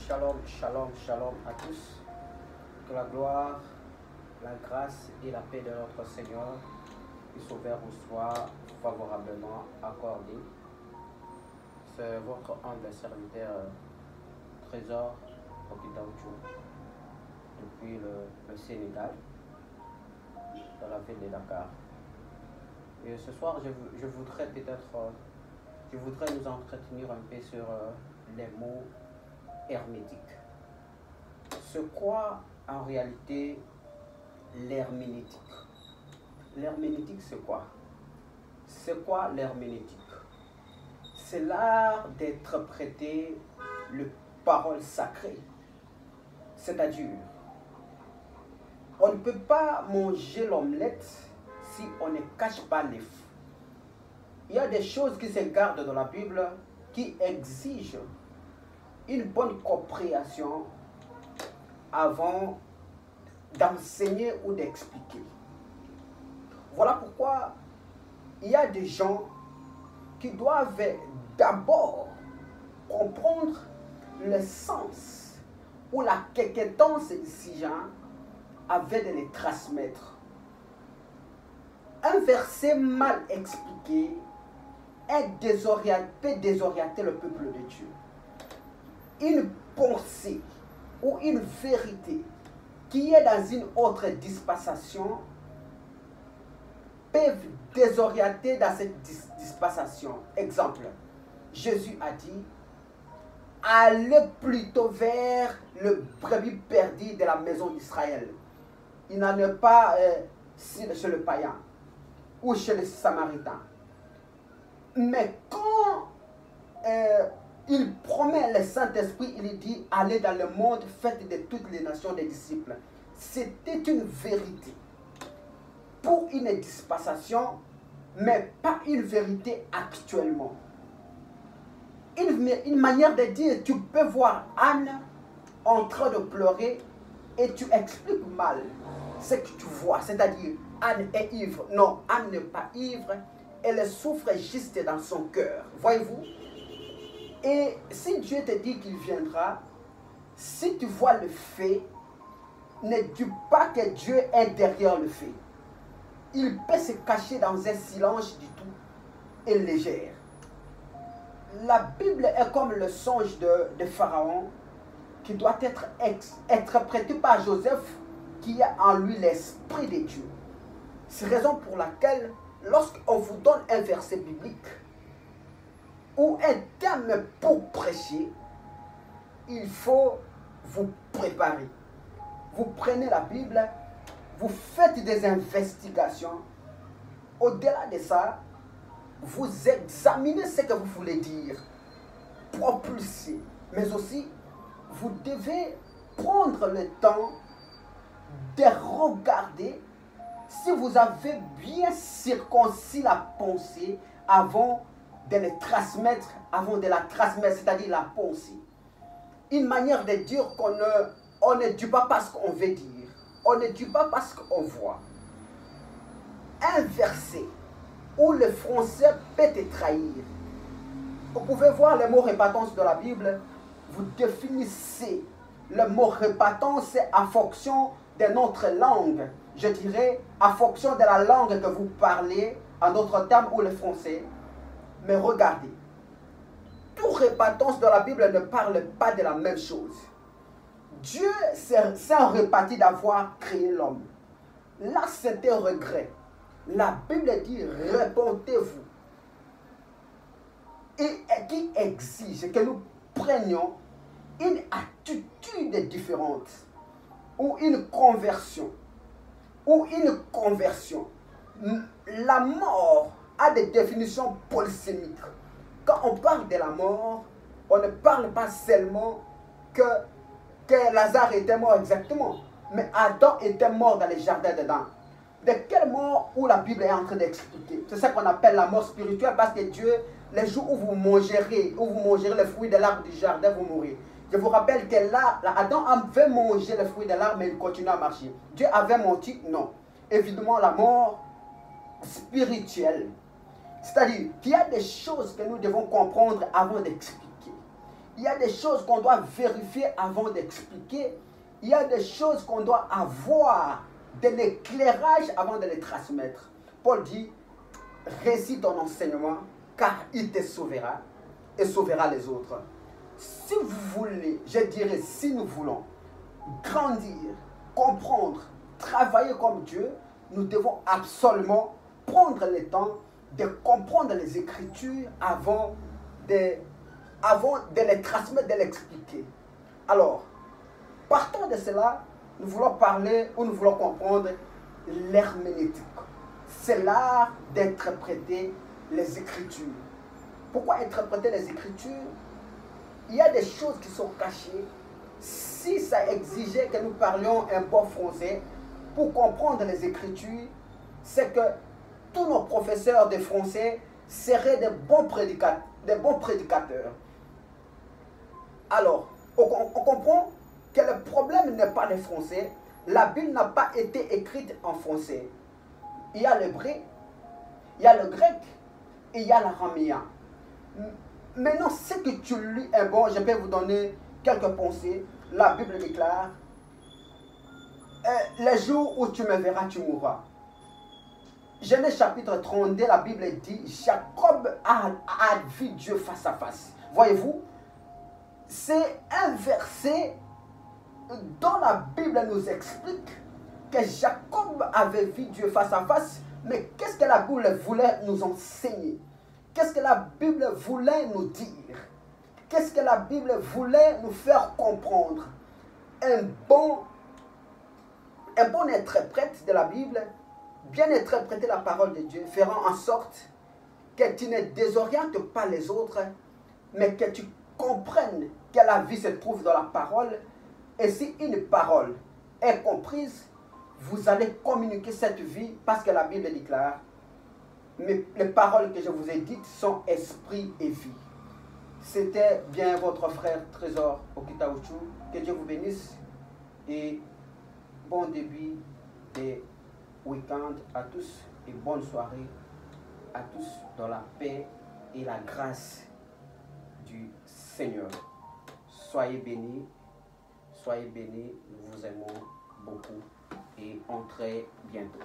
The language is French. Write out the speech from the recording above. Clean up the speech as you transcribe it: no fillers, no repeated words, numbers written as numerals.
Shalom, shalom, shalom à tous. Que la gloire, la grâce et la paix de notre Seigneur et Sauveur vous soient favorablement accordées. C'est votre humble serviteur Trésor Okidaouchou depuis le Sénégal, dans la ville de Dakar. Et ce soir, je voudrais nous entretenir un peu sur les mots hermétique. C'est quoi en réalité l'herméneutique? L'herméneutique, c'est quoi? C'est quoi l'herméneutique? C'est l'art d'interpréter les paroles sacrées. C'est-à-dire, on ne peut pas manger l'omelette si on ne cache pas l'œuf. Il y a des choses qui se gardent dans la Bible qui exigent une bonne compréhension avant d'enseigner ou d'expliquer. Voilà pourquoi il y a des gens qui doivent d'abord comprendre le sens ou la quéquetance exigeant avant de les transmettre. Un verset mal expliqué peut désorienter le peuple de Dieu. Une pensée ou une vérité qui est dans une autre dispensation peuvent désorienter dans cette dispensation. Exemple, Jésus a dit, allez plutôt vers le brebis perdu de la maison d'Israël. Il n'en est pas chez le païen ou chez les samaritains. Mais quand il promet le Saint-Esprit, il dit, allez dans le monde, faites de toutes les nations des disciples. C'était une vérité pour une dispensation, mais pas une vérité actuellement. Une manière de dire, tu peux voir Anne en train de pleurer et tu expliques mal ce que tu vois. C'est-à-dire, Anne est ivre. Non, Anne n'est pas ivre. Elle souffre juste dans son cœur. Voyez-vous? Et si Dieu te dit qu'il viendra, si tu vois le fait, ne dis pas que Dieu est derrière le fait. Il peut se cacher dans un silence du tout et légère. La Bible est comme le songe de Pharaon qui doit être interprété par Joseph qui a en lui l'esprit de Dieu. C'est la raison pour laquelle lorsqu'on vous donne un verset biblique ou un thème pour prêcher, il faut vous préparer. Vous prenez la Bible, vous faites des investigations. Au-delà de ça, vous examinez ce que vous voulez dire, propulser. Mais aussi, vous devez prendre le temps de regarder si vous avez bien circoncis la pensée avant de la transmettre, c'est-à-dire la pensée. Une manière de dire qu'on ne dit pas parce qu'on veut dire, on ne dit pas parce qu'on voit. Un verset où le français peut te trahir. Vous pouvez voir le mot répétence de la Bible, vous définissez le mot répétence en fonction de notre langue. Je dirais en fonction de la langue que vous parlez, en d'autres termes, ou le français. Mais regardez, toute répétence de la Bible ne parle pas de la même chose. Dieu s'est reparti d'avoir créé l'homme. Là, c'est un regret. La Bible dit, répondez-vous. Et qui exige que nous prenions une attitude différente, ou une conversion, La mort a des définitions polysémiques. Quand on parle de la mort, on ne parle pas seulement que Lazare était mort exactement, mais Adam était mort dans les jardins d'Éden. De quelle mort où la Bible est en train d'expliquer? C'est ça qu'on appelle la mort spirituelle, parce que Dieu, les jours où vous mangerez les fruits de l'arbre du jardin, vous mourrez. Je vous rappelle que là, Adam avait mangé les fruits de l'arbre, mais il continue à marcher. Dieu avait menti? Non. Évidemment, la mort spirituelle. C'est-à-dire qu'il y a des choses que nous devons comprendre avant d'expliquer. Il y a des choses qu'on doit vérifier avant d'expliquer. Il y a des choses qu'on doit avoir de l'éclairage avant de les transmettre. Paul dit, récite ton enseignement, car il te sauvera et sauvera les autres. Si vous voulez, je dirais, si nous voulons grandir, comprendre, travailler comme Dieu, nous devons absolument prendre le temps de comprendre les Écritures avant de les transmettre, de l'expliquer. Alors, partant de cela, nous voulons parler ou nous voulons comprendre l'herméneutique. C'est l'art d'interpréter les Écritures. Pourquoi interpréter les Écritures? Il y a des choses qui sont cachées. Si ça exigeait que nous parlions un bon français pour comprendre les Écritures, c'est que tous nos professeurs de français seraient de bons prédicateurs. Alors, on comprend que le problème n'est pas le français. La Bible n'a pas été écrite en français. Il y a l'hébreu, il y a le grec et il y a l'araméen. Maintenant, ce que tu lis est bon. Je peux vous donner quelques pensées. La Bible déclare, le jour où tu me verras, tu mourras. Genèse chapitre 32, la Bible dit, Jacob a vu Dieu face à face. Voyez-vous, c'est un verset dont la Bible nous explique que Jacob avait vu Dieu face à face. Mais qu'est-ce que la Bible voulait nous enseigner? Qu'est-ce que la Bible voulait nous dire? Qu'est-ce que la Bible voulait nous faire comprendre? Un bon interprète de la Bible, bien interpréter la parole de Dieu, fera en sorte que tu ne désorientes pas les autres, mais que tu comprennes que la vie se trouve dans la parole. Et si une parole est comprise, vous allez communiquer cette vie parce que la Bible déclare, mais les paroles que je vous ai dites sont esprit et vie. C'était bien votre frère Trésor Okitaouchou. Que Dieu vous bénisse et bon début de week-end à tous et bonne soirée à tous dans la paix et la grâce du Seigneur. Soyez bénis, nous vous aimons beaucoup et entrez bientôt.